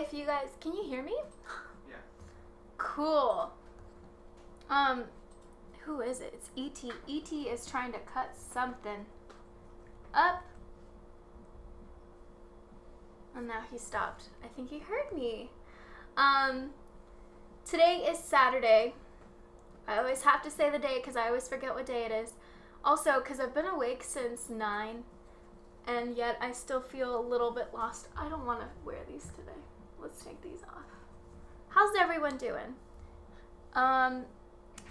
if you guys, can you hear me? Yeah. Cool. Who is it? It's E.T. E.T. is trying to cut something up. And now he stopped. I think he heard me. Today is Saturday. I always have to say the day because I always forget what day it is. Also, because I've been awake since 9, and yet I still feel a little bit lost. I don't want to wear these today. Let's take these off. How's everyone doing?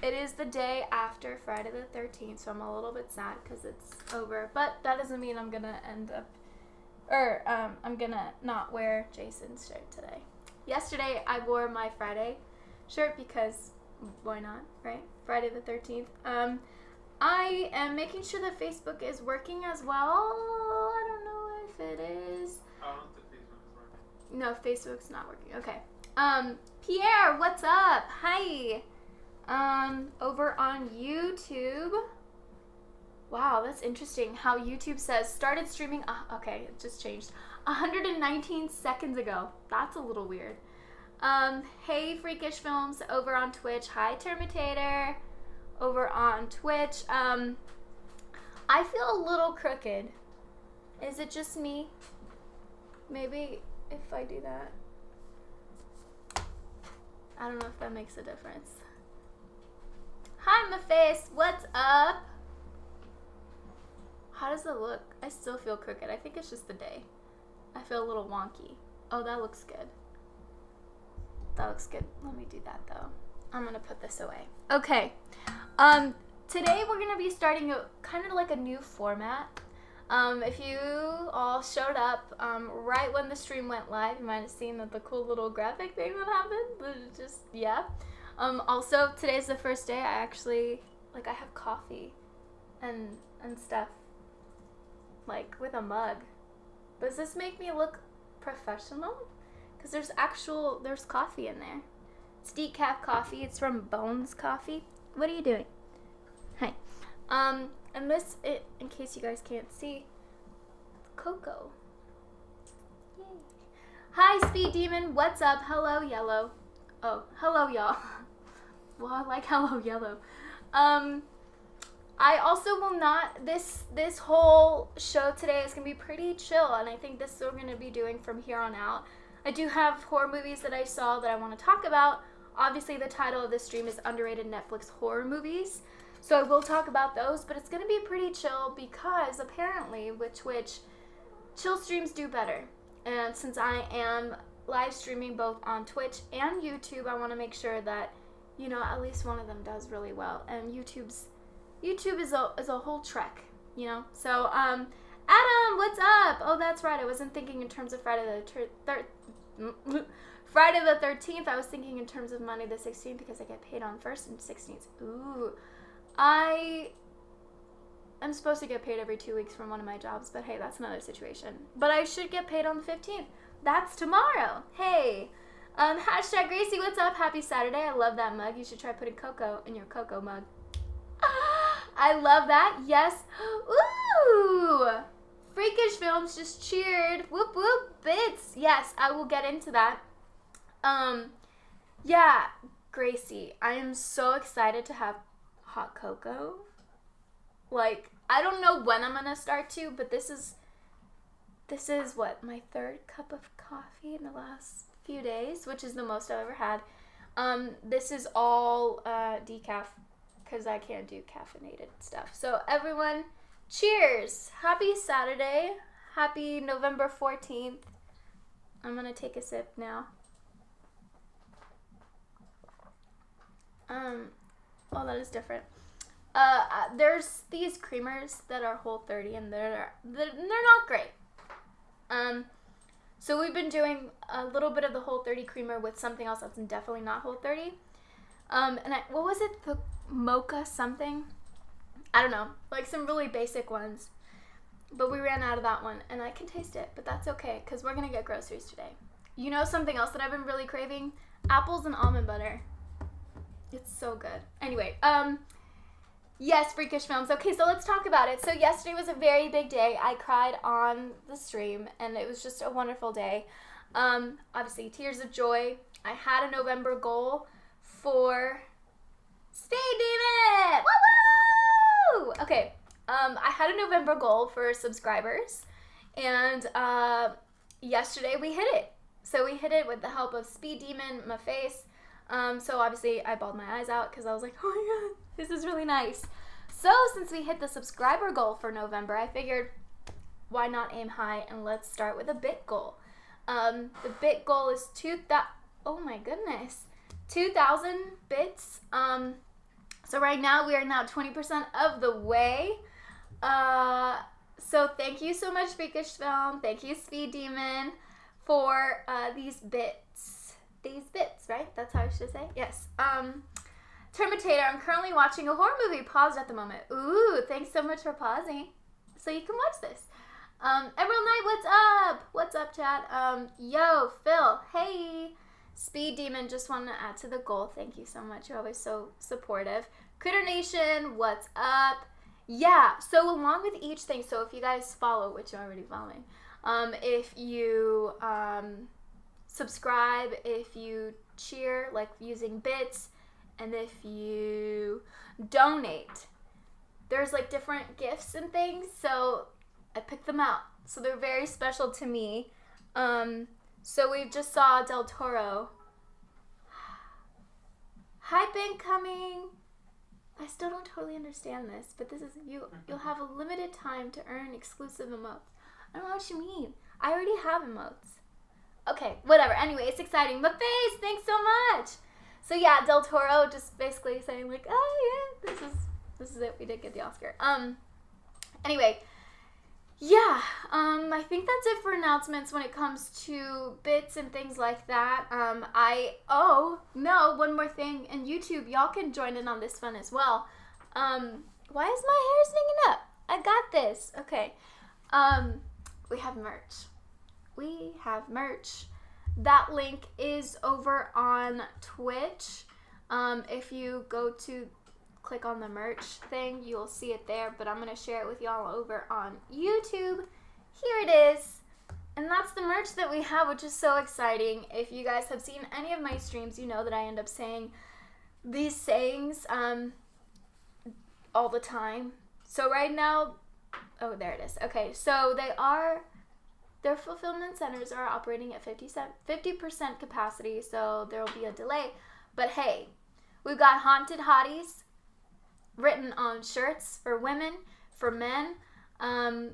It is the day after Friday the 13th, so I'm a little bit sad because it's over. But that doesn't mean I'm gonna end up, I'm gonna not wear Jason's shirt today. Yesterday I wore my Friday shirt because why not, right? Friday the 13th. I am making sure that Facebook is working as well. I don't know if it is. I don't think Facebook is working. No, Facebook's not working. Okay. Pierre, what's up? Hi. Over on YouTube. Wow, that's interesting how YouTube says started streaming. Okay, it just changed. 119 seconds ago. That's a little weird. Hey, Freakish Films over on Twitch. Hi, Termitator. Over on Twitch. I feel a little crooked. Is it just me? Maybe if I do that. I don't know if that makes a difference. Hi, my face. What's up? How does it look? I still feel crooked. I think it's just the day. I feel a little wonky. Oh, that looks good. That looks good. Let me do that though. I'm gonna put this away. Okay. Today we're gonna be starting a kind of like a new format. If you all showed up right when the stream went live, you might have seen the cool little graphic thing that happened. Just yeah. Also, today's the first day I actually I have coffee and stuff like with a mug. Does this make me look professional? Because there's coffee in there. It's decaf coffee. It's from Bones Coffee. What are you doing? Hi. And this, in case you guys can't see, cocoa. Yay. Hi, Speed Demon. What's up? Hello, Yellow. Oh, hello, y'all. Well, I like hello, Yellow. I also will not, this whole show today is going to be pretty chill, and I think this is what we're going to be doing from here on out. I do have horror movies that I saw that I want to talk about. Obviously, the title of this stream is Underrated Netflix Horror Movies, so I will talk about those, but it's going to be pretty chill because apparently with Twitch, chill streams do better. And since I am live streaming both on Twitch and YouTube, I want to make sure that, you know, at least one of them does really well. And YouTube is a whole trek, you know? So, Adam, what's up? Oh, that's right. I wasn't thinking in terms of Friday the 13th. I was thinking in terms of Monday the 16th because I get paid on 1st and 16th. Ooh. I am supposed to get paid every 2 weeks from one of my jobs, but hey, that's another situation. But I should get paid on the 15th. That's tomorrow. Hey. Hashtag Gracie, what's up? Happy Saturday. I love that mug. You should try putting cocoa in your cocoa mug. I love that. Yes. Ooh. Freakish Films just cheered. Whoop whoop bits. Yes, I will get into that. Yeah, Gracie, I am so excited to have hot cocoa. Like, I don't know when I'm gonna start to, but this is what, my 3rd cup of coffee in the last few days, which is the most I've ever had. This is all decaf because I can't do caffeinated stuff. So everyone, cheers! Happy Saturday. Happy November 14th. I'm gonna take a sip now. Oh, that is different. There's these creamers that are Whole30 and they're not great. So we've been doing a little bit of the Whole30 creamer with something else that's definitely not Whole30. What was it? The mocha something? I don't know. Like some really basic ones. But we ran out of that one and I can taste it, but that's okay because we're going to get groceries today. You know something else that I've been really craving? Apples and almond butter. It's so good. Anyway, yes, Freakish Films. Okay, so let's talk about it. So yesterday was a very big day. I cried on the stream, and it was just a wonderful day. Obviously, Tears of Joy. I had a November goal for Speed Demon! Woo! Okay, I had a November goal for subscribers, and yesterday we hit it. So we hit it with the help of Speed Demon, my face. So obviously I bawled my eyes out because I was like, oh my god, this is really nice. So since we hit the subscriber goal for November, I figured why not aim high and let's start with a bit goal. The bit goal is 2,000 bits. So right now we are now 20% of the way. So thank you so much, Freakish Film. Thank you, Speed Demon, for these bits. These bits, right? That's how I should say. Yes. Terminator, I'm currently watching a horror movie. Paused at the moment. Ooh, thanks so much for pausing. So you can watch this. Emerald Knight, what's up? What's up, chat? Yo, Phil, hey. Speed Demon, just wanted to add to the goal. Thank you so much. You're always so supportive. Critter Nation, what's up? Yeah, so along with each thing, so if you guys follow, which you're already following, if you subscribe, if you cheer, like using bits, and if you donate, there's like different gifts and things, so I picked them out. So they're very special to me. So we just saw Del Toro. Hype incoming. I still don't totally understand this, but this is you'll have a limited time to earn exclusive emotes. I don't know what you mean. I already have emotes. Okay, whatever. Anyway, it's exciting. But face, thanks so much. So yeah, Del Toro just basically saying like, oh yeah, this is it. We did get the Oscar. Anyway, yeah, I think that's it for announcements when it comes to bits and things like that. One more thing, and YouTube, y'all can join in on this fun as well. Why is my hair sticking up? I got this. Okay. We have merch. That link is over on Twitch. If you go to click on the merch thing, you'll see it there, but I'm going to share it with y'all over on YouTube. Here it is. And that's the merch that we have, which is so exciting. If you guys have seen any of my streams, you know that I end up saying these sayings all the time. So right now, oh, there it is. Okay, so their fulfillment centers are operating at 50% capacity, so there will be a delay. But hey, we've got Haunted Hotties written on shirts for women, for men.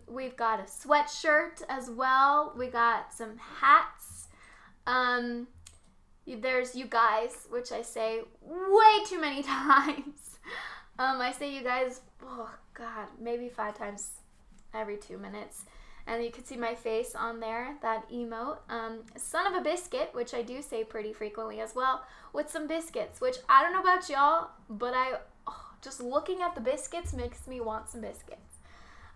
We've got a sweatshirt as well. We got some hats. There's you guys, which I say way too many times. I say you guys, oh God, maybe 5 times every 2 minutes. And you can see my face on there, that emote. Son of a biscuit, which I do say pretty frequently as well, with some biscuits, which I don't know about y'all, but just looking at the biscuits makes me want some biscuits.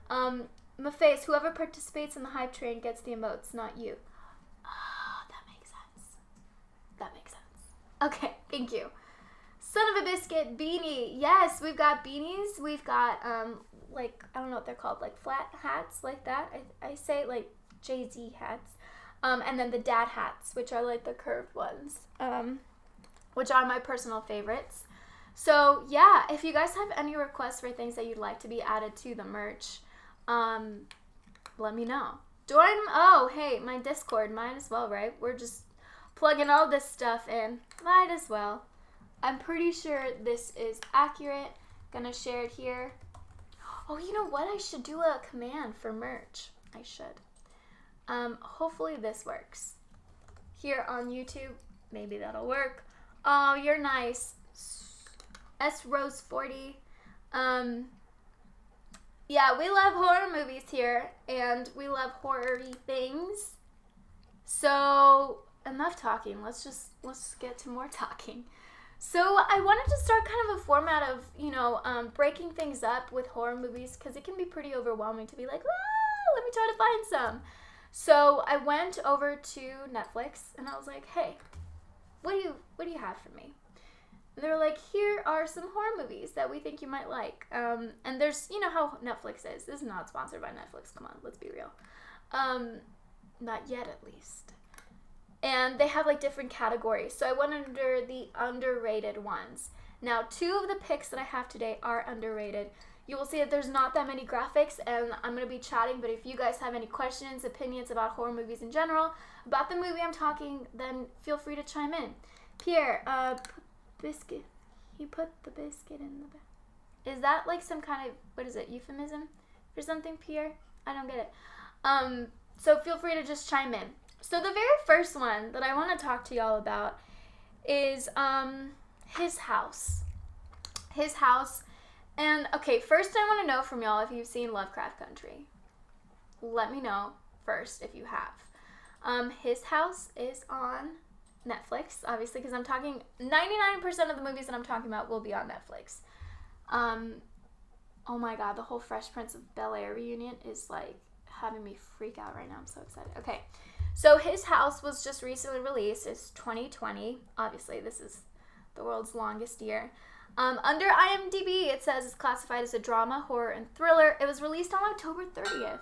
My face, whoever participates in the hype train gets the emotes, not you. Oh, that makes sense. Okay, thank you. Son of a biscuit, beanie. Yes, we've got beanies. We've got, like, I don't know what they're called, like flat hats like that. I say like Jay-Z hats. And then the dad hats, which are like the curved ones, which are my personal favorites. So yeah, if you guys have any requests for things that you'd like to be added to the merch, let me know. Hey, my Discord, might as well, right? We're just plugging all this stuff in. Might as well. I'm pretty sure this is accurate. Gonna share it here. Oh, you know what? I should do a command for merch. I should. Hopefully this works. Here on YouTube, maybe that'll work. Oh, you're nice. srose40. Yeah, we love horror movies here, and we love horror-y things. So, enough talking. Let's get to more talking. So, I wanted to start kind of a format of, breaking things up with horror movies, because it can be pretty overwhelming to be like, let me try to find some. So, I went over to Netflix, and I was like, hey, what do you have for me? And they were like, here are some horror movies that we think you might like. And there's, you know how Netflix is. This is not sponsored by Netflix. Come on, let's be real. Not yet, at least. And they have like different categories. So I went under the underrated ones. Now, 2 of the picks that I have today are underrated. You will see that there's not that many graphics, and I'm going to be chatting, but if you guys have any questions, opinions about horror movies in general, about the movie I'm talking, then feel free to chime in. Pierre, biscuit. He put the biscuit in the bag. Is that like some kind of, what is it, euphemism or something, Pierre? I don't get it. So feel free to just chime in. So the very first one that I want to talk to y'all about is his house. His house. And, okay, first I want to know from y'all if you've seen Lovecraft Country. Let me know first if you have. His house is on Netflix, obviously, because I'm talking 99% of the movies that I'm talking about will be on Netflix. Oh my god, the whole Fresh Prince of Bel-Air reunion is, like, having me freak out right now. I'm so excited. Okay, so his house was just recently released. It's 2020. Obviously, this is the world's longest year. Under IMDb, it says it's classified as a drama, horror, and thriller. It was released on October 30th.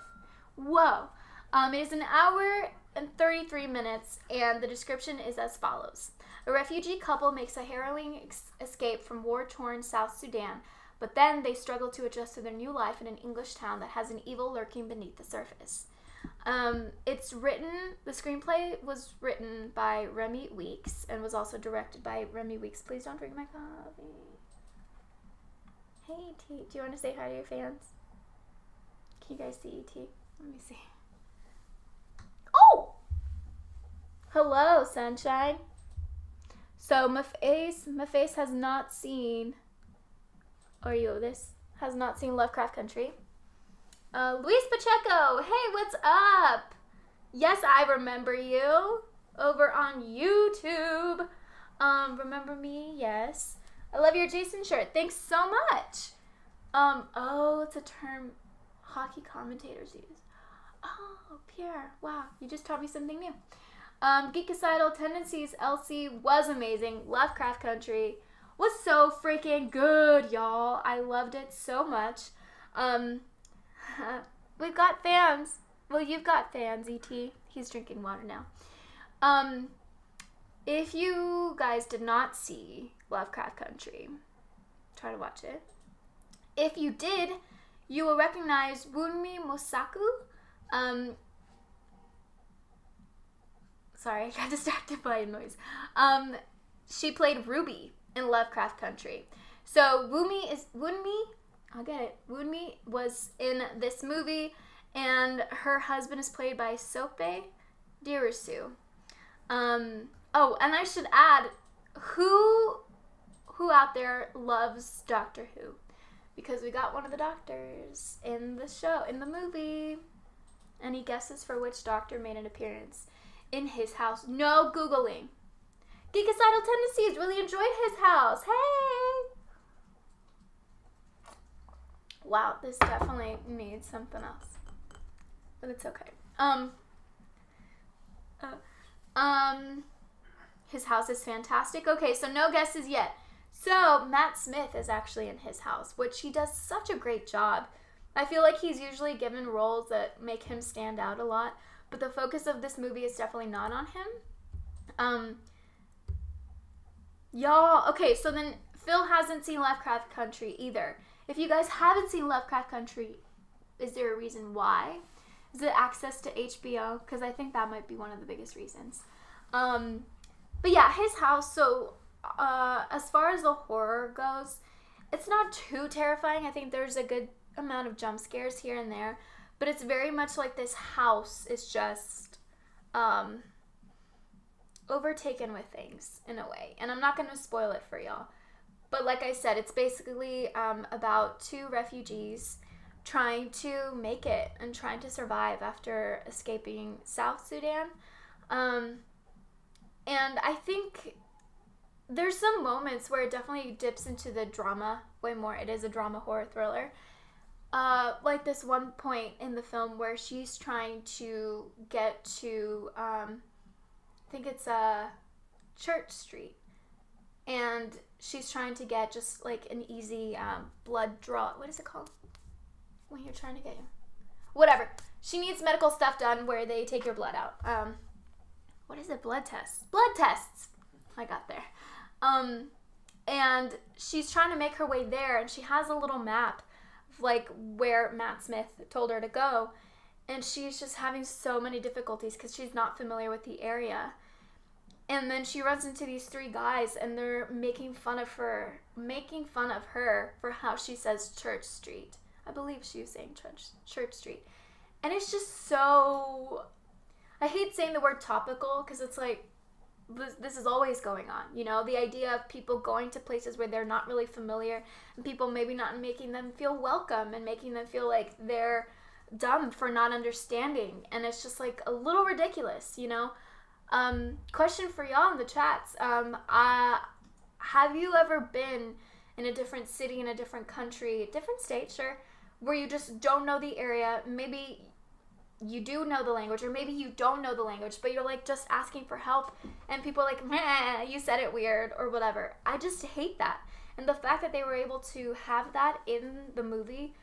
Whoa. It is an hour and 33 minutes, and the description is as follows. A refugee couple makes a harrowing escape from war-torn South Sudan, but then they struggle to adjust to their new life in an English town that has an evil lurking beneath the surface. The screenplay was written by Remy Weeks and was also directed by Remy Weeks. Please don't drink my coffee. Hey, T. Do you want to say hi to your fans? Can you guys see E.T.? Let me see. Oh! Hello, sunshine. So, my face has not seen, has not seen Lovecraft Country. Luis Pacheco, hey, what's up? Yes, I remember you over on YouTube. Remember me? Yes. I love your Jason shirt. Thanks so much. It's a term hockey commentators use. Oh, Pierre. Wow, you just taught me something new. Geekicidal Tendencies LC was amazing. Lovecraft Country was so freaking good, y'all. I loved it so much. We've got fans. Well, you've got fans, E.T. He's drinking water now. If you guys did not see Lovecraft Country, try to watch it. If you did, you will recognize Wunmi Mosaku. Sorry, I got distracted by a noise. She played Ruby in Lovecraft Country. So Wunmi was in this movie, and her husband is played by Sope Dirisu. Oh, and I should add, who out there loves Doctor Who? Because we got one of the doctors in the movie. Any guesses for which doctor made an appearance in his house? No Googling. Geekicidal Tendencies really enjoyed his house. Hey! Wow, this definitely needs something else. But it's okay. His house is fantastic. Okay, so no guesses yet. So Matt Smith is actually in his house, which he does such a great job. I feel like he's usually given roles that make him stand out a lot, but the focus of this movie is definitely not on him. Y'all, okay, so then Phil hasn't seen Lovecraft Country either. If you guys haven't seen Lovecraft Country, is there a reason why? Is it access to HBO? Because I think that might be one of the biggest reasons. But yeah, his house, so as far as the horror goes, it's not too terrifying. I think there's a good amount of jump scares here and there, but it's very much like this house is just overtaken with things in a way. And I'm not going to spoil it for y'all. But like I said, it's basically about 2 refugees trying to make it and trying to survive after escaping South Sudan. And I think there's some moments where it definitely dips into the drama way more. It is a drama horror thriller. Like this one point in the film where she's trying to get to, I think it's Church Street. And she's trying to get just like an easy blood draw. What is it called? When you're trying to get you. Whatever. She needs medical stuff done where they take your blood out. what is it? Blood tests. Blood tests. I got there. And she's trying to make her way there, and she has a little map of like where Matt Smith told her to go, and she's just having so many difficulties because she's not familiar with the area. And then she runs into these 3 guys, and they're making fun of her for how she says Church Street. I believe she was saying Church Street. And it's just so, I hate saying the word topical because it's like, this is always going on, you know, the idea of people going to places where they're not really familiar, and people maybe not making them feel welcome and making them feel like they're dumb for not understanding. And it's just like a little ridiculous, you know. Question for y'all in the chats. Have you ever been in a different city, in a different country, different state, sure, where you just don't know the area? Maybe you do know the language, or maybe you don't know the language, but you're like just asking for help, and people are like, meh, you said it weird, or whatever. I just hate that. And the fact that they were able to have that in the movie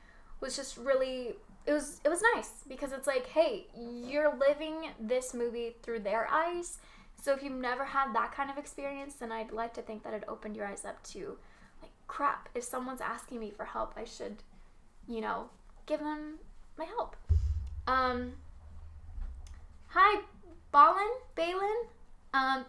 was just really, it was nice, because it's like, hey, you're living this movie through their eyes. So if you've never had that kind of experience, then I'd like to think that it opened your eyes up to, like, crap, if someone's asking me for help, I should, you know, give them my help. Hi, Balin.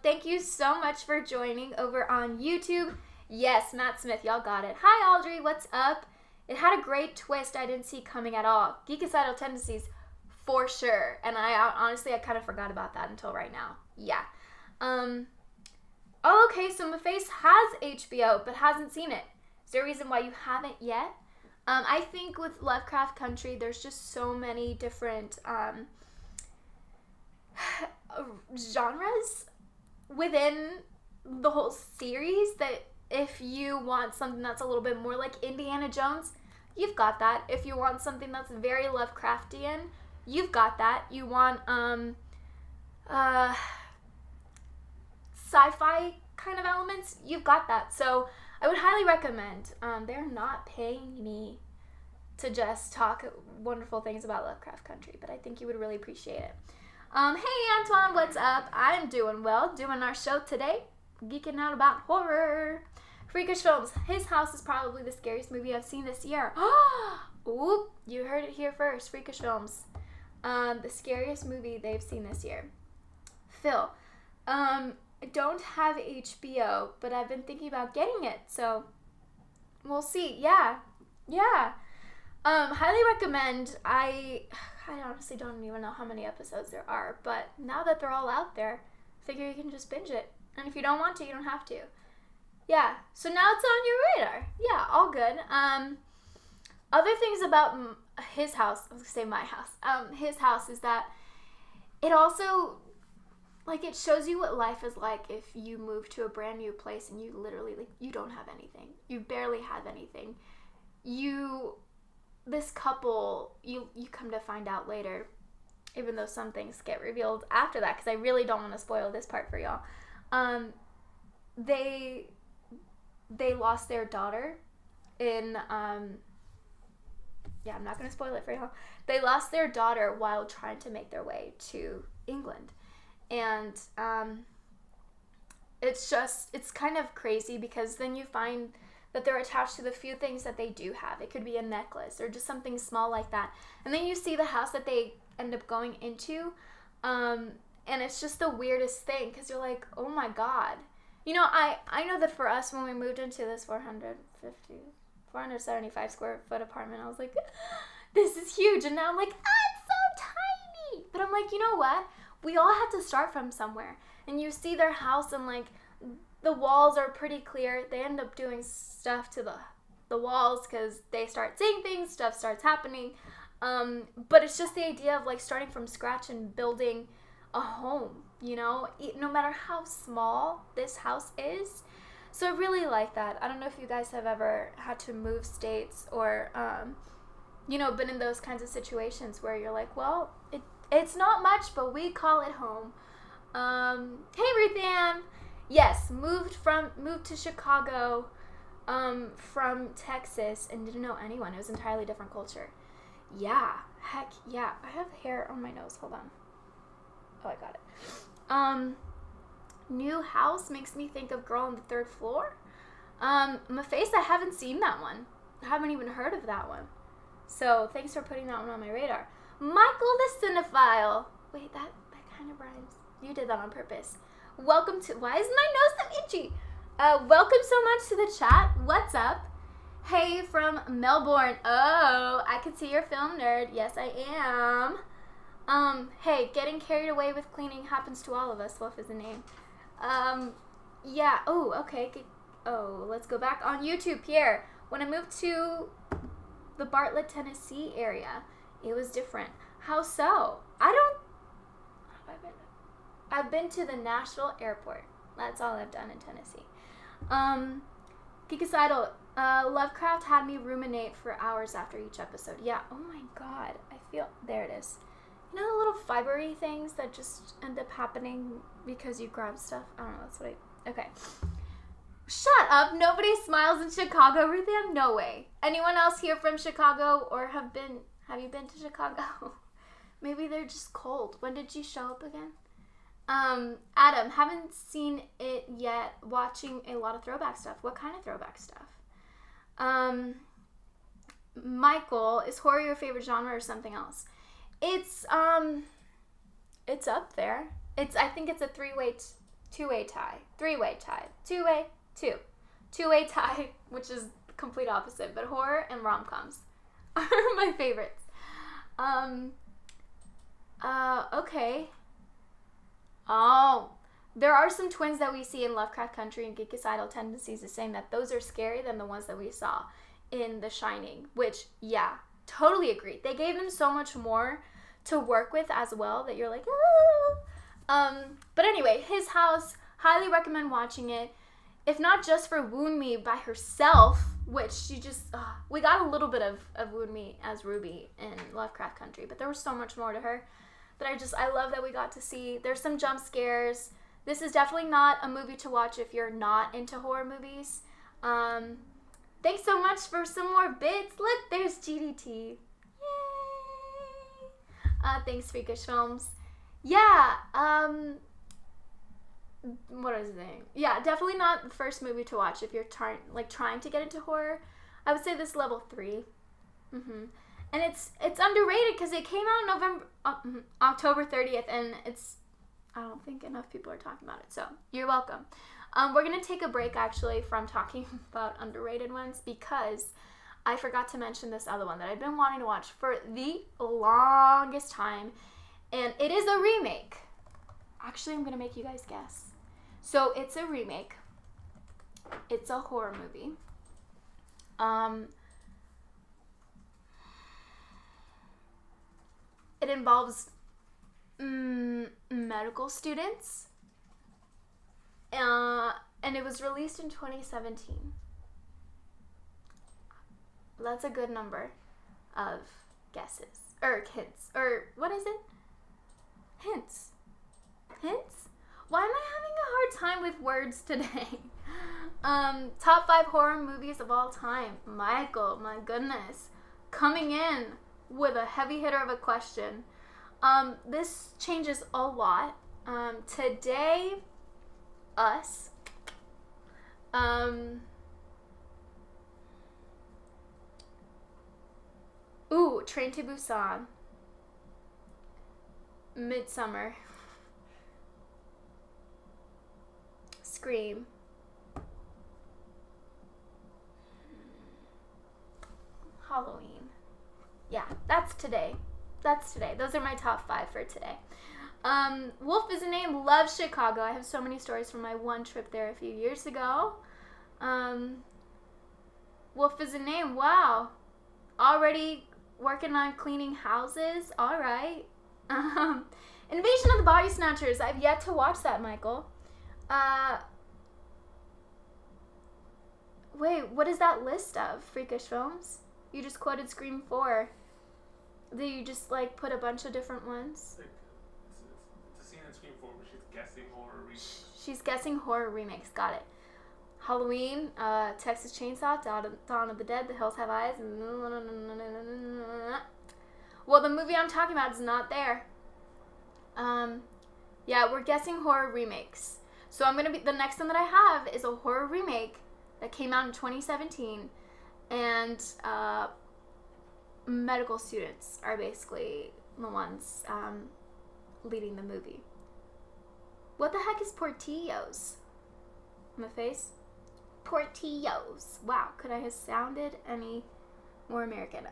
Thank you so much for joining over on YouTube. Yes, Matt Smith, y'all got it. Hi, Audrey, what's up? It had a great twist I didn't see coming at all. Geekicidal tendencies, for sure. And honestly, I kind of forgot about that until right now. Yeah. Oh, okay, so Maface has HBO, but hasn't seen it. Is there a reason why you haven't yet? I think with Lovecraft Country, there's just so many different genres within the whole series that if you want something that's a little bit more like Indiana Jones, you've got that. If you want something that's very Lovecraftian, you've got that. You want sci-fi kind of elements, you've got that. So I would highly recommend. They're not paying me to just talk wonderful things about Lovecraft Country, but I think you would really appreciate it. Hey Antoine, what's up? I'm doing well, doing our show today, geeking out about horror. Freakish Films, his house is probably the scariest movie I've seen this year. Oop, you heard it here first, Freakish Films. The scariest movie they've seen this year. Phil, I don't have HBO, but I've been thinking about getting it, so we'll see. Yeah. Highly recommend. I honestly don't even know how many episodes there are, but now that they're all out there, figure you can just binge it. And if you don't want to, you don't have to. Yeah, so now it's on your radar. Yeah, all good. Other things about his house, I was gonna say my house, his house is that it also, like, it shows you what life is like if you move to a brand new place and you literally, like, you don't have anything. You barely have anything. This couple, you come to find out later, even though some things get revealed after that, because I really don't want to spoil this part for y'all. They lost their daughter in, I'm not going to spoil it for y'all. They lost their daughter while trying to make their way to England. And it's kind of crazy, because then you find that they're attached to the few things that they do have. It could be a necklace or just something small like that. And then you see the house that they end up going into, and it's just the weirdest thing, because you're like, oh my God. You know, I know that for us, when we moved into this 475 square foot apartment, I was like, this is huge. And now I'm like, it's so tiny. But I'm like, you know what? We all had to start from somewhere. And you see their house, and like, the walls are pretty clear. They end up doing stuff to the walls because they start seeing things, stuff starts happening. But it's just the idea of like starting from scratch and building a home, you know, no matter how small this house is. So I really like that. I don't know if you guys have ever had to move states or, been in those kinds of situations where you're like, well, it's not much, but we call it home. Hey, Ruth Ann. Yes, moved to Chicago from Texas and didn't know anyone. It was an entirely different culture. Yeah, heck yeah. I have hair on my nose. Hold on. Oh, I got it. New House makes me think of Girl on the Third Floor. My face, I haven't seen that one. I haven't even heard of that one. So thanks for putting that one on my radar. Michael the Cinephile. Wait, that kind of rhymes. You did that on purpose. Welcome to, why is my nose so itchy? Welcome so much to the chat. What's up? Hey from Melbourne. Oh, I can see you're a film nerd. Yes, I am. Hey, getting carried away with cleaning happens to all of us. Wolf is the name. Yeah. Oh, okay. Oh, let's go back on YouTube. Pierre, when I moved to the Bartlett, Tennessee area, it was different. How so? I've been to the Nashville airport. That's all I've done in Tennessee. Geekicidal, Lovecraft had me ruminate for hours after each episode. Yeah, oh my god. I feel, there it is. You know the little fibery things that just end up happening because you grab stuff? I don't know, that's what okay. Shut up, nobody smiles in Chicago, Ruthann? No way. Anyone else here from Chicago or have you been to Chicago? Maybe they're just cold. When did you show up again? Adam, haven't seen it yet, watching a lot of throwback stuff. What kind of throwback stuff? Michael, is horror your favorite genre or something else? It's up there. I think it's a two-way tie, which is the complete opposite, but horror and rom-coms are my favorites. Okay. Oh, there are some twins that we see in Lovecraft Country and Geekicidal Tendencies is saying that those are scarier than the ones that we saw in The Shining, which, yeah, totally agree. They gave them so much more to work with as well that you're like, oh. But anyway, his house, highly recommend watching it. If not just for Wound Me by herself, which she just, we got a little bit of Wound Me as Ruby in Lovecraft Country, but there was so much more to her that I love that we got to see. There's some jump scares. This is definitely not a movie to watch if you're not into horror movies. Thanks so much for some more bits. Look, there's GDT. Yay! Thanks, Freakish Films. Yeah, what was I saying? Yeah, definitely not the first movie to watch if you're trying to get into horror. I would say this level 3. And it's underrated because it came out in October 30th, and I don't think enough people are talking about it, so you're welcome. We're going to take a break, actually, from talking about underrated ones because I forgot to mention this other one that I've been wanting to watch for the longest time, and it is a remake. Actually, I'm going to make you guys guess. So, it's a remake. It's a horror movie. It involves medical students, and it was released in 2017. That's a good number of guesses, or hints, or what is it? Hints. Why am I having a hard time with words today? Top 5 horror movies of all time. Michael, my goodness, coming in with a heavy hitter of a question. This changes a lot. Today, Us. Train to Busan. Midsummer. Scream. Halloween. Yeah, that's today. Those are my top 5 for today. Wolf is a name. Loves Chicago. I have so many stories from my one trip there a few years ago. Wolf is a name. Wow. Already working on cleaning houses. All right. Invasion of the Body Snatchers. I've yet to watch that, Michael. Wait, what is that list of? Freakish Films? You just quoted Scream 4. Did you just, put a bunch of different ones? It's a scene in Scream 4 where she's guessing horror remakes. She's guessing horror remakes. Got it. Halloween, Texas Chainsaw, Dawn of the Dead, The Hills Have Eyes. Well, the movie I'm talking about is not there. Yeah, we're guessing horror remakes. So the next one that I have is a horror remake that came out in 2017, and medical students are basically the ones leading the movie. What the heck is Portillo's? My face? Portillo's. Wow, could I have sounded any more American?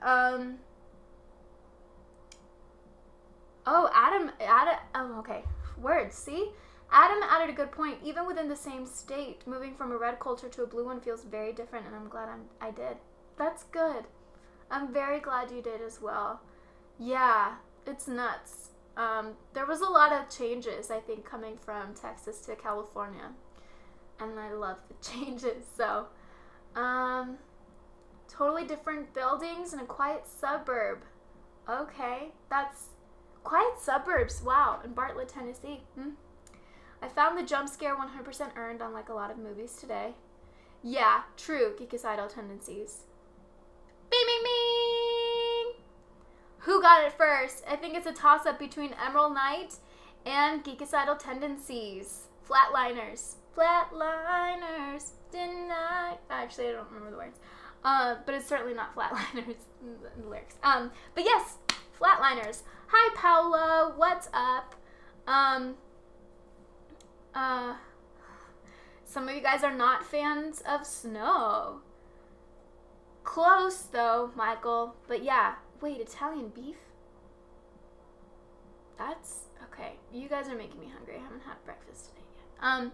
Okay. Words, see? Adam added a good point. Even within the same state, moving from a red culture to a blue one feels very different, and I'm glad I did. That's good. I'm very glad you did as well. Yeah, it's nuts. There was a lot of changes, I think, coming from Texas to California, and I love the changes. So, totally different buildings in a quiet suburb. Okay, that's quiet suburbs. Wow, in Bartlett, Tennessee. I found the jump scare 100% earned, unlike a lot of movies today. Yeah, true, geekicidal tendencies. Bing, bing, bing! Who got it first? I think it's a toss-up between Emerald Knight and geekicidal tendencies. Flatliners. Flatliners. Deny. Actually, I don't remember the words. But it's certainly not Flatliners in the lyrics. But yes, Flatliners. Hi, Paula. What's up? Some of you guys are not fans of snow. Close, though, Michael. But yeah. Wait, Italian beef? That's... okay. You guys are making me hungry. I haven't had breakfast today yet.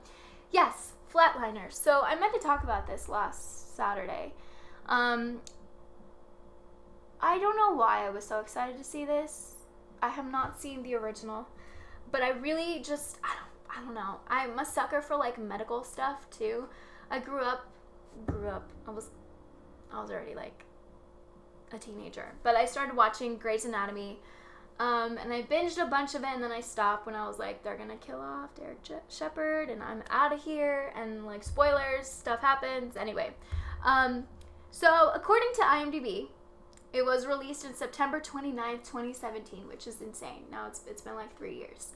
Yes, Flatliners. So, I meant to talk about this last Saturday. I don't know why I was so excited to see this. I have not seen the original. But I really just... I don't know. I'm a sucker for, like, medical stuff, too. I grew up... I was already, like, a teenager. But I started watching Grey's Anatomy, and I binged a bunch of it, and then I stopped when I was like, they're gonna kill off Derek Shepherd, and I'm out of here, and, like, spoilers, stuff happens. Anyway. So, according to IMDb, it was released in September 29th, 2017, which is insane. Now it's been, like, 3 years,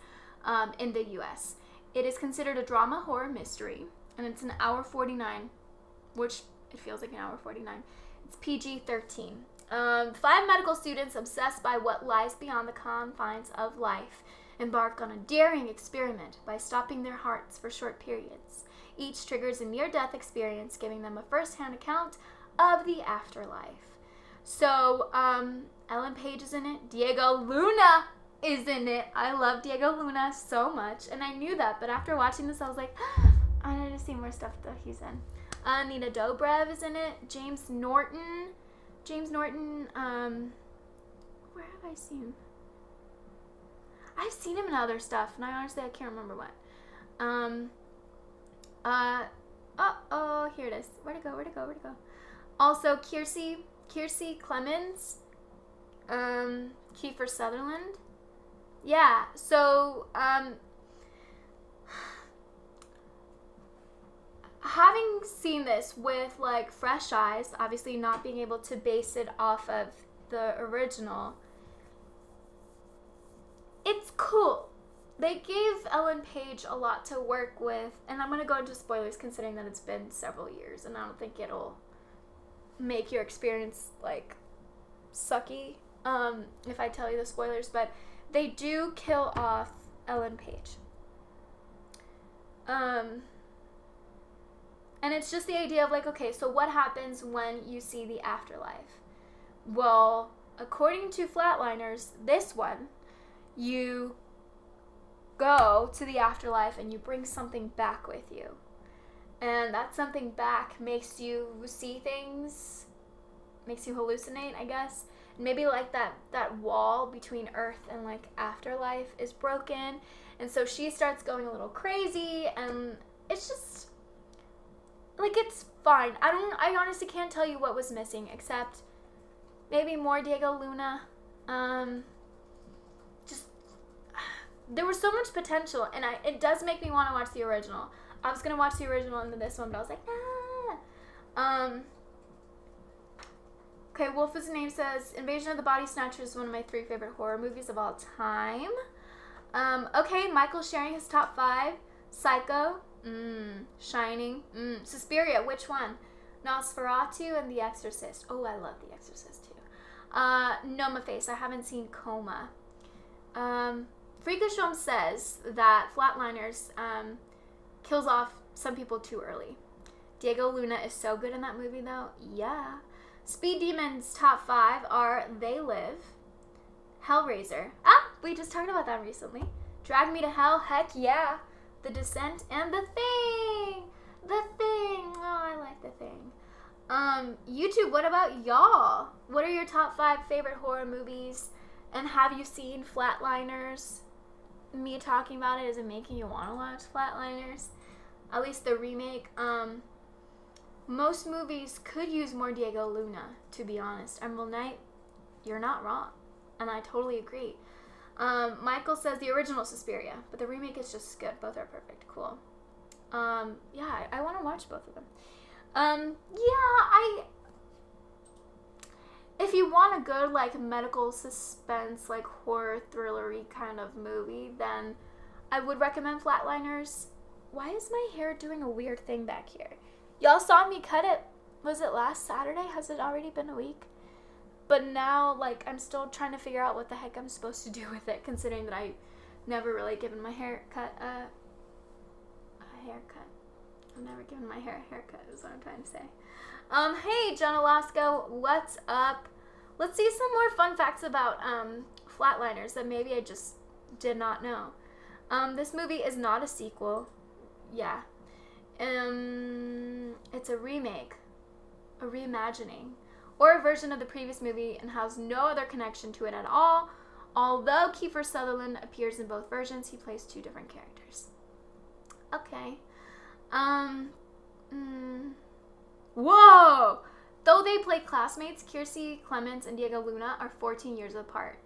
in the U.S., It is considered a drama horror mystery, and it's an hour 49, which it feels like an hour 49. It's PG-13. 5 medical students obsessed by what lies beyond the confines of life embark on a daring experiment by stopping their hearts for short periods. Each triggers a near-death experience, giving them a first-hand account of the afterlife. So, Ellen Page is in it. Diego Luna is in it. I love Diego Luna so much, and I knew that, but after watching this, I was like, I need to see more stuff that he's in. Nina Dobrev is in it. James Norton, where have I seen him? I've seen him in other stuff, and I honestly can't remember what. Here it is. Where'd it go? Also, Kiersey Clemens, Kiefer Sutherland. Yeah, so, having seen this with, like, fresh eyes, obviously not being able to base it off of the original, it's cool. They gave Ellen Page a lot to work with, and I'm going to go into spoilers considering that it's been several years, and I don't think it'll make your experience, like, sucky, if I tell you the spoilers, but they do kill off Ellen Page. And it's just the idea of, like, okay, so what happens when you see the afterlife? Well, according to Flatliners, this one, you go to the afterlife and you bring something back with you. And that something back makes you see things, makes you hallucinate, I guess. Maybe, like, that wall between Earth and, like, afterlife is broken. And so she starts going a little crazy, and it's just... like, it's fine. I honestly can't tell you what was missing, except maybe more Diego Luna. There was so much potential, and it does make me want to watch the original. I was going to watch the original and then this one, but I was like, nah. Okay, Wolf's name says, Invasion of the Body Snatchers is one of my 3 favorite horror movies of all time. Okay, Michael's sharing his top 5. Psycho. Shining. Suspiria, which one? Nosferatu and The Exorcist. Oh, I love The Exorcist too. Noma Face. I haven't seen Coma. Freakashom says that Flatliners kills off some people too early. Diego Luna is so good in that movie though. Yeah. Speed Demon's top 5 are They Live, Hellraiser. We just talked about that recently. Drag Me to Hell. Heck yeah. The Descent and The Thing. The Thing. Oh, I like The Thing. YouTube, what about y'all? What are your top 5 favorite horror movies? And have you seen Flatliners? Me talking about it, is it making you want to watch Flatliners? At least the remake. Most movies could use more Diego Luna, to be honest. Emerald Knight, you're not wrong. And I totally agree. Michael says the original Suspiria, but the remake is just good. Both are perfect. Cool. Yeah, I want to watch both of them. If you want a good, like, medical suspense, like, horror thrillery kind of movie, then I would recommend Flatliners. Why is my hair doing a weird thing back here? Y'all saw me cut it, was it last Saturday? Has it already been a week? But now, like, I'm still trying to figure out what the heck I'm supposed to do with it, considering that I never really given my haircut a haircut. I've never given my hair a haircut, is what I'm trying to say. Hey, John Alaska, what's up? Let's see some more fun facts about Flatliners that maybe I just did not know. This movie is not a sequel. Yeah. It's a remake, a reimagining, or a version of the previous movie and has no other connection to it at all. Although Kiefer Sutherland appears in both versions, he plays 2 different characters. Okay. Whoa! Though they play classmates, Kiersey Clements and Diego Luna are 14 years apart.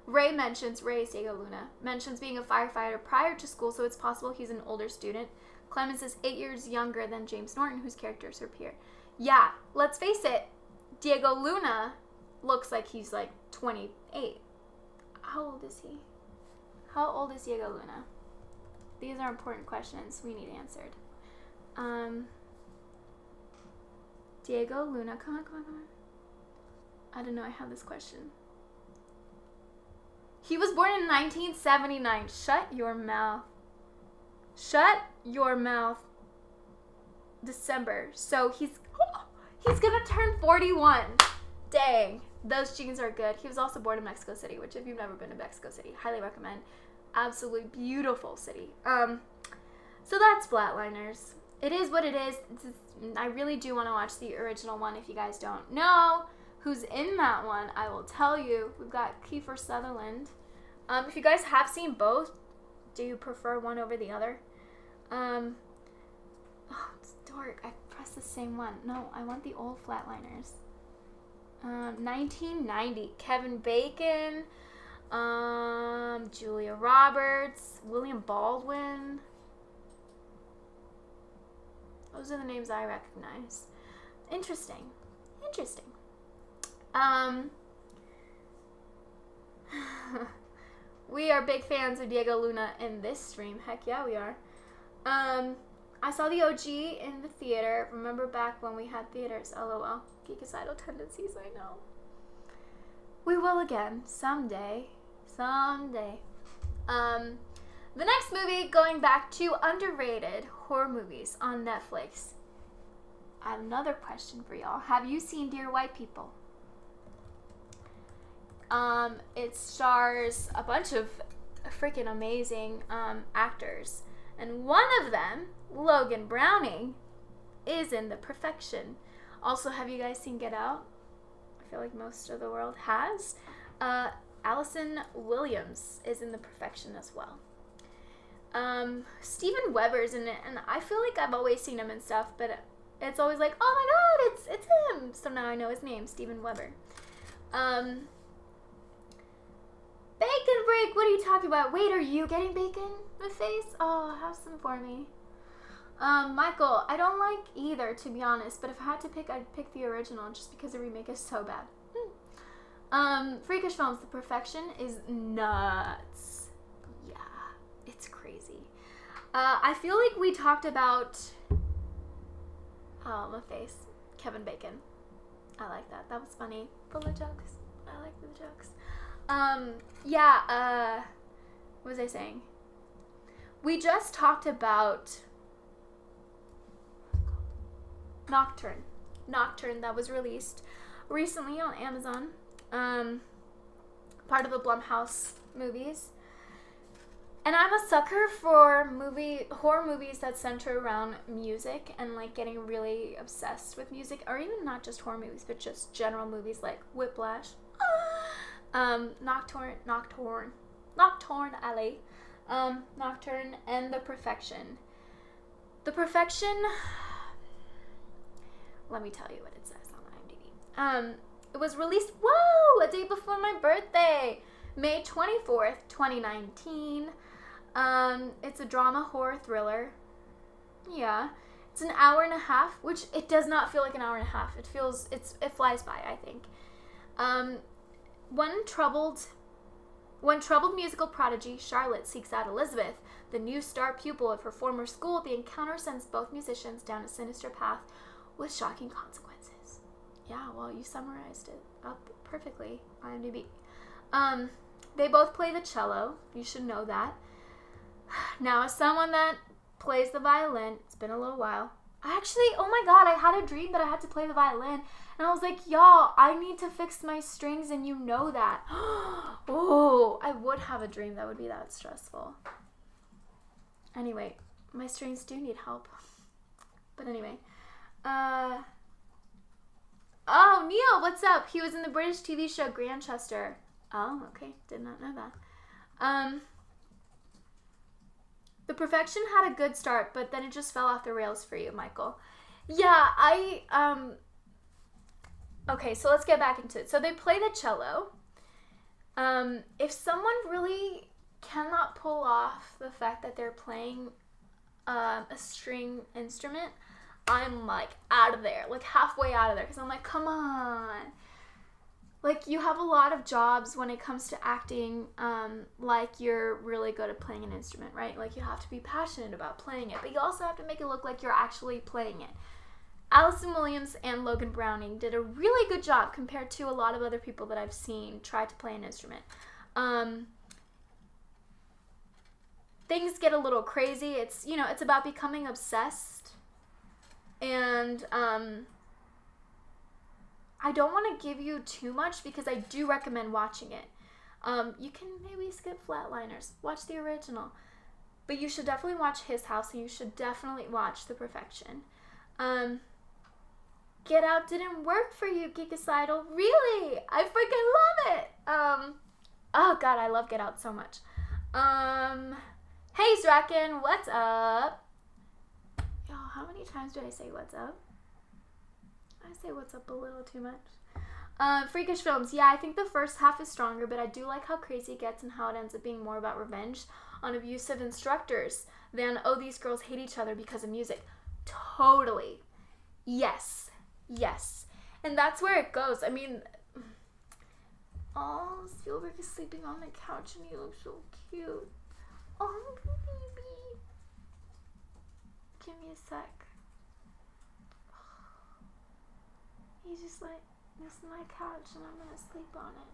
Ray is Diego Luna, mentions being a firefighter prior to school, so it's possible he's an older student. Clements is 8 years younger than James Norton, whose character is her peer. Yeah, let's face it, Diego Luna looks like he's like 28. How old is he? How old is Diego Luna? These are important questions we need answered. Diego Luna, come on. I don't know, I have this question. He was born in 1979. Shut your mouth. Shut your mouth. December. So he's gonna turn 41. Dang. Those genes are good. He was also born in Mexico City, which if you've never been to Mexico City, highly recommend. Absolutely beautiful city. So that's Flatliners. It is what it is. I really do want to watch the original one. If you guys don't know who's in that one, I will tell you. We've got Kiefer Sutherland. If you guys have seen both, do you prefer one over the other? Oh, it's dark. I pressed the same one. No, I want the old Flatliners. 1990. Kevin Bacon. Julia Roberts. William Baldwin. Those are the names I recognize. Interesting. We are big fans of Diego Luna in this stream. Heck yeah, we are. I saw the OG in the theater. Remember back when we had theaters? LOL. Geekicidal tendencies, I know. We will again. Someday. The next movie, going back to underrated horror movies on Netflix. I have another question for y'all. Have you seen Dear White People? It stars a bunch of freaking amazing actors. And one of them, Logan Browning, is in The Perfection. Also, have you guys seen Get Out? I feel like most of the world has. Allison Williams is in The Perfection as well. Steven Weber's in it, and I feel like I've always seen him and stuff, but it's always like, oh my god, it's him. So now I know his name, Steven Weber. Bacon break, what are you talking about? Wait, are you getting bacon in the face? Oh, have some for me. Michael, I don't like either, to be honest, but if I had to pick, I'd pick the original just because the remake is so bad. Freakish Films, The Perfection is nuts. Yeah, it's crazy. I feel like we talked about, oh, my face, Kevin Bacon. I like that. That was funny. Full of jokes. I like the jokes. What was I saying? We just talked about Nocturne. Nocturne, that was released recently on Amazon. Part of the Blumhouse movies. And I'm a sucker for horror movies that center around music and like getting really obsessed with music, or even not just horror movies, but just general movies like Whiplash, Nocturne Alley, Nocturne, and The Perfection. The Perfection, let me tell you what it says on IMDb. It was released, a day before my birthday, May 24th, 2019. It's a drama horror thriller. Yeah. It's an hour and a half, which it does not feel like an hour and a half. It flies by, I think. When troubled musical prodigy Charlotte seeks out Elizabeth, the new star pupil of her former school, the encounter sends both musicians down a sinister path with shocking consequences. Yeah, well, you summarized it up perfectly, IMDb. They both play the cello. You should know that. Now, as someone that plays the violin, it's been a little while. Oh my god, I had a dream that I had to play the violin. And I was like, y'all, I need to fix my strings, and you know that. Oh, I would have a dream that would be that stressful. Anyway, my strings do need help. But anyway. Oh, Neil, what's up? He was in the British TV show Grantchester. Oh, okay. Did not know that. The Perfection had a good start, but then it just fell off the rails for you, Michael. Yeah, okay, so let's get back into it. So they play the cello. If someone really cannot pull off the fact that they're playing a string instrument, I'm like out of there, like halfway out of there, because I'm like, come on. Like, you have a lot of jobs when it comes to acting, like you're really good at playing an instrument, right? Like, you have to be passionate about playing it, but you also have to make it look like you're actually playing it. Allison Williams and Logan Browning did a really good job compared to a lot of other people that I've seen try to play an instrument. Things get a little crazy. It's about becoming obsessed, and I don't want to give you too much because I do recommend watching it. You can maybe skip Flatliners, watch the original, but you should definitely watch His House, and you should definitely watch The Perfection. Get Out didn't work for you, Geekicidal. Really? I freaking love it. Oh god, I love Get Out so much. Hey Zraken, what's up? Yo, how many times do I say what's up? I say what's up a little too much. Freakish Films. Yeah, I think the first half is stronger, but I do like how crazy it gets and how it ends up being more about revenge on abusive instructors than, oh, these girls hate each other because of music. Totally. Yes. And that's where it goes. I mean, oh, Spielberg is sleeping on the couch and he looks so cute. Oh, baby. Give me a sec. He's just like, this is my couch and I'm gonna sleep on it.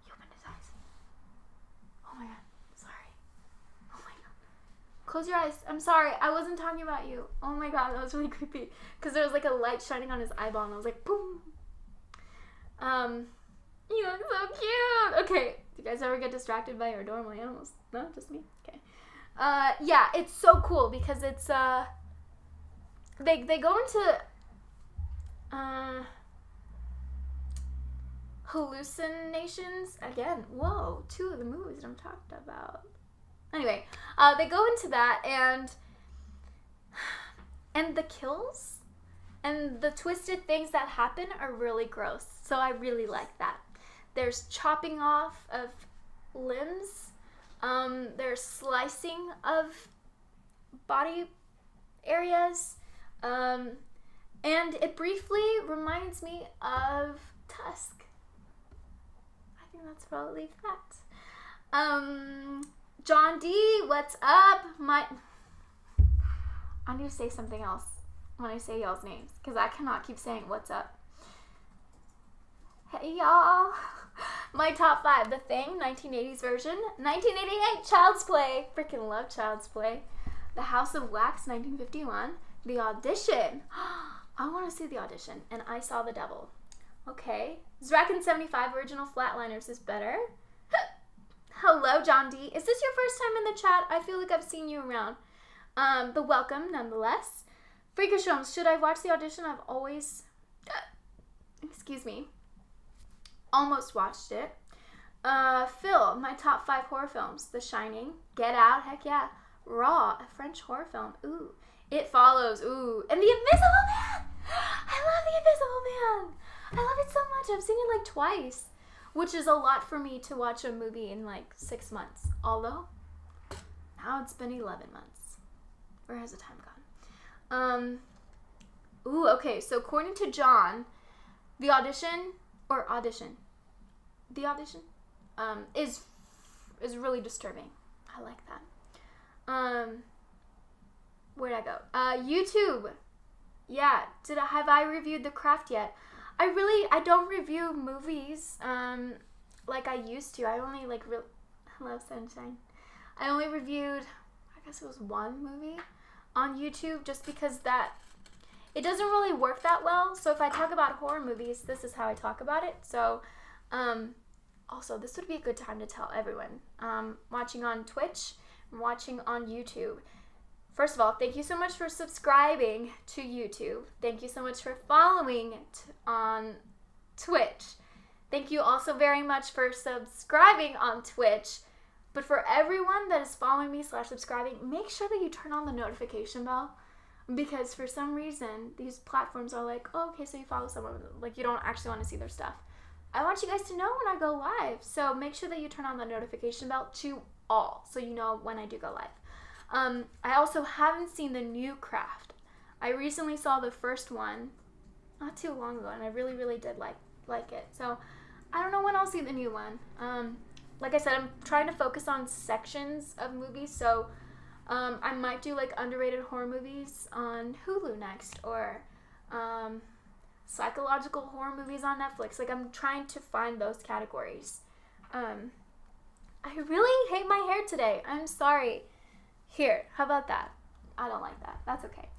He opened his eyes. Oh my god, sorry. Oh my god. Close your eyes. I'm sorry, I wasn't talking about you. Oh my god, that was really creepy. Because there was like a light shining on his eyeball and I was like, boom. You look so cute. Okay, do you guys ever get distracted by your adorable animals? No, just me? Okay. Yeah, it's so cool because it's, They go into hallucinations again. Whoa, 2 of the movies that I'm talking about. Anyway, they go into that and the kills and the twisted things that happen are really gross. So I really like that. There's chopping off of limbs. There's slicing of body areas. And it briefly reminds me of Tusk. I think that's probably that. John D, what's up? I need to say something else when I say y'all's names, because I cannot keep saying what's up. Hey y'all. My top 5, The Thing, 1980s version. 1988, Child's Play. Freaking love Child's Play. The House of Wax, 1951. The Audition. I want to see The Audition, and I Saw the Devil. Okay. Zraken 75 original Flatliners is better. Hello, John D. Is this your first time in the chat? I feel like I've seen you around. But welcome, nonetheless. Freakish Films, should I watch The Audition? I've always... excuse me. Almost watched it. Phil, my top 5 horror films. The Shining, Get Out, heck yeah. Raw, a French horror film. Ooh. It Follows, ooh. And The Invisible Man! I love The Invisible Man! I love it so much. I've seen it like twice, which is a lot for me to watch a movie in like 6 months. Although, now it's been 11 months. Where has the time gone? Ooh, okay. So according to John, The Audition, is really disturbing. I like that. Where'd I go? YouTube. Yeah. Have I reviewed The Craft yet? I don't review movies, like I used to. I only hello Sunshine. I only reviewed, I guess it was one movie on YouTube, just because it doesn't really work that well. So if I talk about horror movies, this is how I talk about it. So, also this would be a good time to tell everyone, watching on Twitch, watching on YouTube. First of all, thank you so much for subscribing to YouTube. Thank you so much for following on Twitch. Thank you also very much for subscribing on Twitch. But for everyone that is following me / subscribing, make sure that you turn on the notification bell. Because for some reason, these platforms are like, oh, okay, so you follow someone. Like, you don't actually want to see their stuff. I want you guys to know when I go live. So make sure that you turn on the notification bell to all, so you know when I do go live. I also haven't seen the new Craft. I recently saw the first one not too long ago, and I really, really did like it. So I don't know when I'll see the new one. Like I said, I'm trying to focus on sections of movies, so I might do like underrated horror movies on Hulu next, or psychological horror movies on Netflix. Like, I'm trying to find those categories. I really hate my hair today. I'm sorry. Here, how about that? I don't like that. That's okay.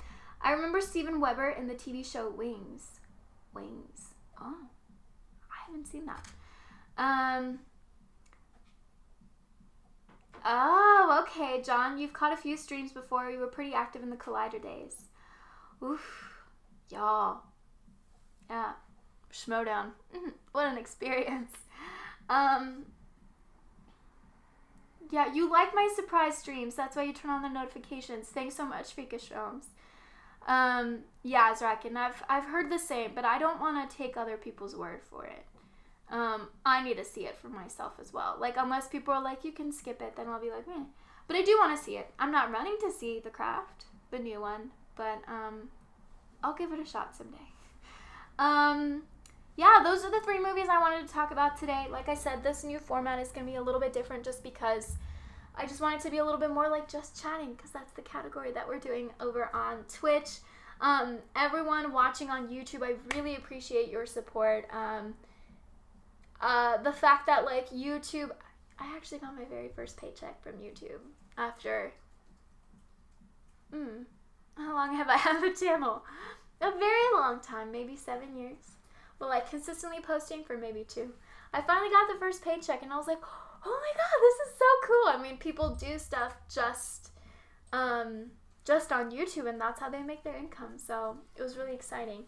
I remember Steven Weber in the TV show Wings. Wings. Oh, I haven't seen that. Oh, okay, John. You've caught a few streams before. You were pretty active in the Collider days. Oof. Y'all. Yeah. Schmodown. What an experience. Yeah, you like my surprise streams. That's why you turn on the notifications. Thanks so much, Freakish Films. Yeah, Zrakin, I've heard the same, but I don't want to take other people's word for it. I need to see it for myself as well. Like, unless people are like, you can skip it, then I'll be like, eh. But I do want to see it. I'm not running to see The Craft, the new one, but I'll give it a shot someday. Yeah, those are the 3 movies I wanted to talk about today. Like I said, this new format is going to be a little bit different just because I just want it to be a little bit more like just chatting, because that's the category that we're doing over on Twitch. Everyone watching on YouTube, I really appreciate your support. The fact that, like, YouTube, I actually got my very first paycheck from YouTube after, how long have I had the channel? A very long time, maybe 7 years. But, like, consistently posting for maybe 2. I finally got the first paycheck, and I was like, oh my god, this is so cool. I mean, people do stuff just on YouTube, and that's how they make their income. So it was really exciting.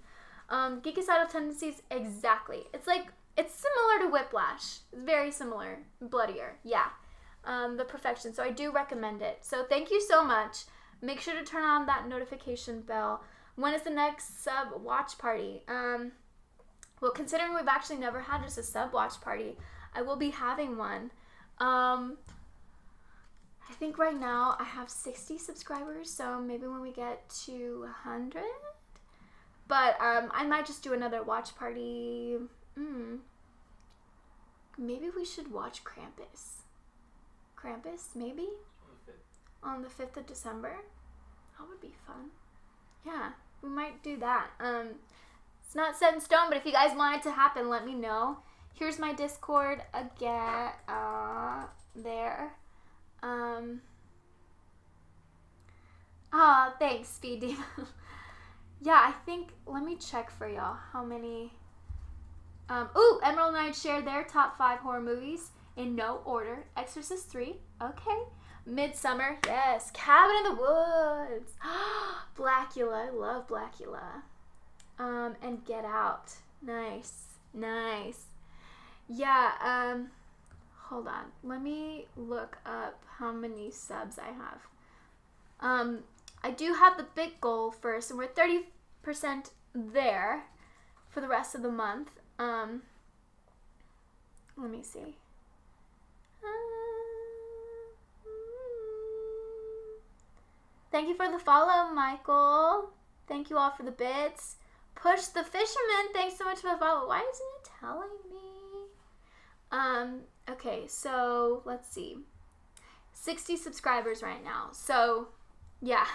Geekicidal Tendencies, exactly. It's like, it's similar to Whiplash. It's very similar. Bloodier. Yeah. The Perfection. So I do recommend it. So thank you so much. Make sure to turn on that notification bell. When is the next sub watch party? Well, considering we've actually never had just a sub watch party, I will be having one. I think right now I have 60 subscribers, so maybe when we get to 100, But I might just do another watch party. Maybe we should watch Krampus. Krampus, maybe? On the 5th of December. That would be fun. Yeah, we might do that. It's not set in stone, but if you guys want it to happen, let me know. Here's my Discord again. There. Thanks, Speed Diva. Yeah, I think, let me check for y'all how many. Emerald and I shared their top 5 horror movies in no order. Exorcist 3, okay. Midsummer, yes. Cabin in the Woods. Blackula, I love Blackula. And Get Out. Nice. Yeah, hold on. Let me look up how many subs I have. I do have the big goal first, and we're 30% there for the rest of the month. Let me see. Thank you for the follow, Michael. Thank you all for the bits. Push the Fisherman, thanks so much for the follow. Why isn't it telling me? Okay, so let's see. 60 subscribers right now. So, yeah.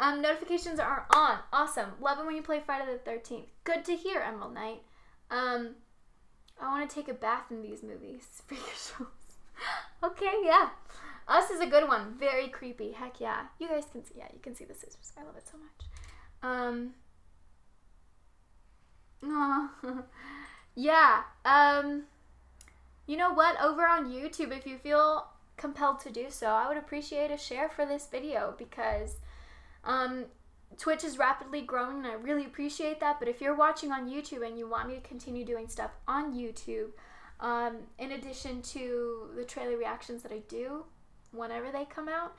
Notifications are on. Awesome. Love it when you play Friday the 13th. Good to hear, Emerald Knight. I want to take a bath in these movies for your shows. Okay, yeah. Us is a good one. Very creepy. Heck yeah. You guys can see, you can see the scissors. I love it so much. Yeah. You know what? Over on YouTube, if you feel compelled to do so, I would appreciate a share for this video because Twitch is rapidly growing and I really appreciate that. But if you're watching on YouTube and you want me to continue doing stuff on YouTube, in addition to the trailer reactions that I do whenever they come out,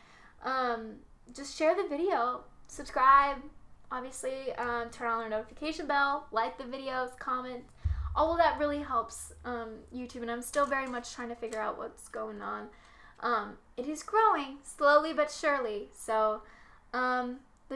just share the video, subscribe, obviously, turn on the notification bell, like the videos, comment. All of that really helps YouTube, and I'm still very much trying to figure out what's going on. It is growing slowly but surely, so